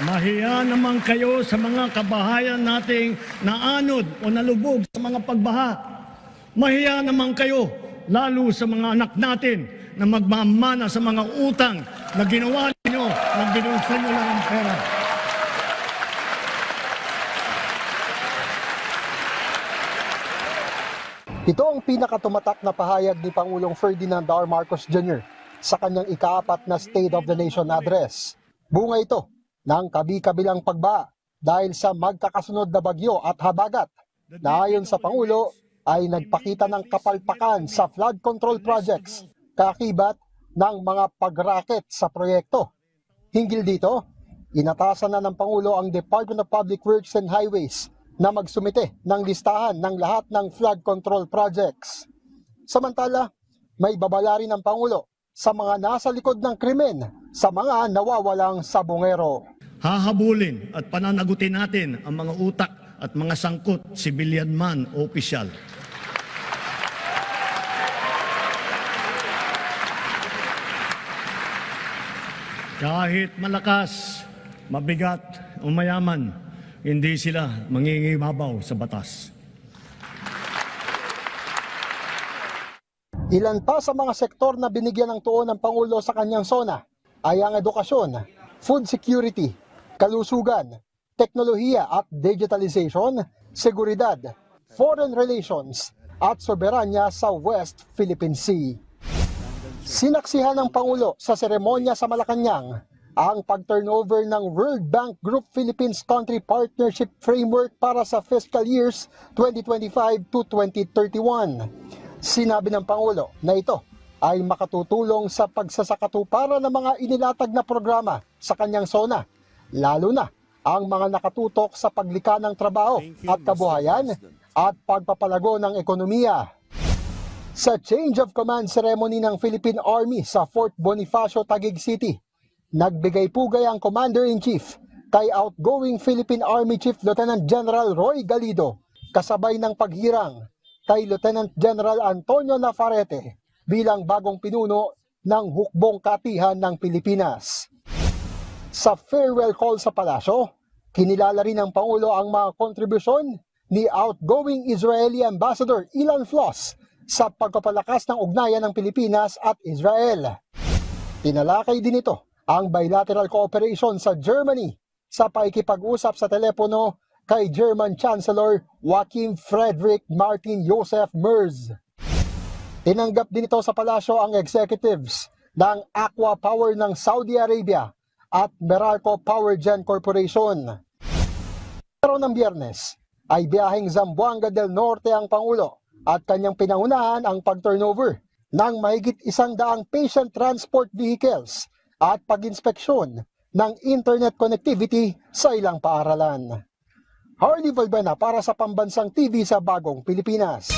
Mahiya naman kayo sa mga kabahayan nating naanod o nalubog sa mga pagbaha. Mahiya naman kayo, lalo sa mga anak natin na magmamana sa mga utang na ginawa ninyo na binulsa nyo lang ang pera. Ito ang pinakatumatak na pahayag ni Pangulong Ferdinand R. Marcos Jr. sa kanyang ika-4 na State of the Nation address. Bunga ito ng kabi-kabilang pagbaha dahil sa magkakasunod na bagyo at habagat na ayon sa Pangulo ay nagpakita ng kapalpakan sa flood control projects, kaakibat ng mga pagraket sa proyekto. Hinggil dito, inatasan na ng Pangulo ang Department of Public Works and Highways na magsumite ng listahan ng lahat ng flood control projects. Samantala, may babala rin ng Pangulo sa mga nasa likod ng krimen sa mga nawawalang sabongero. Hahabulin at pananagutin natin ang mga utak at mga sangkot, civilian man o opisyal. Kahit malakas, mabigat o mayaman, hindi sila mangingibabaw sa batas. Ilan pa sa mga sektor na binigyan ng tuon ng Pangulo sa kanyang SONA ay ang edukasyon, food security, kalusugan, teknolohiya at digitalization, seguridad, foreign relations at soberanya sa West Philippine Sea. Sinaksihan ng Pangulo sa seremonya sa Malacanang ang pag-turnover ng World Bank Group Philippines Country Partnership Framework para sa fiscal years 2025 to 2031. Sinabi ng Pangulo na ito ay makatutulong sa pagsasakatuparan ng mga inilatag na programa sa kanyang SONA, lalo na ang mga nakatutok sa paglikha ng trabaho at kabuhayan at pagpapalago ng ekonomiya. Sa change of command ceremony ng Philippine Army sa Fort Bonifacio, Taguig City, nagbigay pugay ang Commander-in-Chief kay outgoing Philippine Army Chief Lieutenant General Roy Galido kasabay ng paghirang kay Lieutenant General Antonio Nafarrete bilang bagong pinuno ng hukbong katihan ng Pilipinas. Sa farewell call sa palasyo, kinilala rin ng Pangulo ang mga kontribusyon ni outgoing Israeli Ambassador Ilan Floss sa pagpapalakas ng ugnayan ng Pilipinas at Israel. Tinalakay din ito ang bilateral cooperation sa Germany sa pakikipag-usap sa telepono kay German Chancellor Joachim Friedrich Martin Joseph Merz. Tinanggap din ito sa palasyo ang executives ng Aqua Power ng Saudi Arabia at Meralco Power Gen Corporation. Pero ng Biyernes ay biyaheng Zamboanga del Norte ang Pangulo at kanyang pinangunahan ang pag-turnover ng mahigit 100 patient transport vehicles at pag-inspeksyon ng internet connectivity sa ilang paaralan. Harley Valbuena para sa Pambansang TV sa Bagong Pilipinas.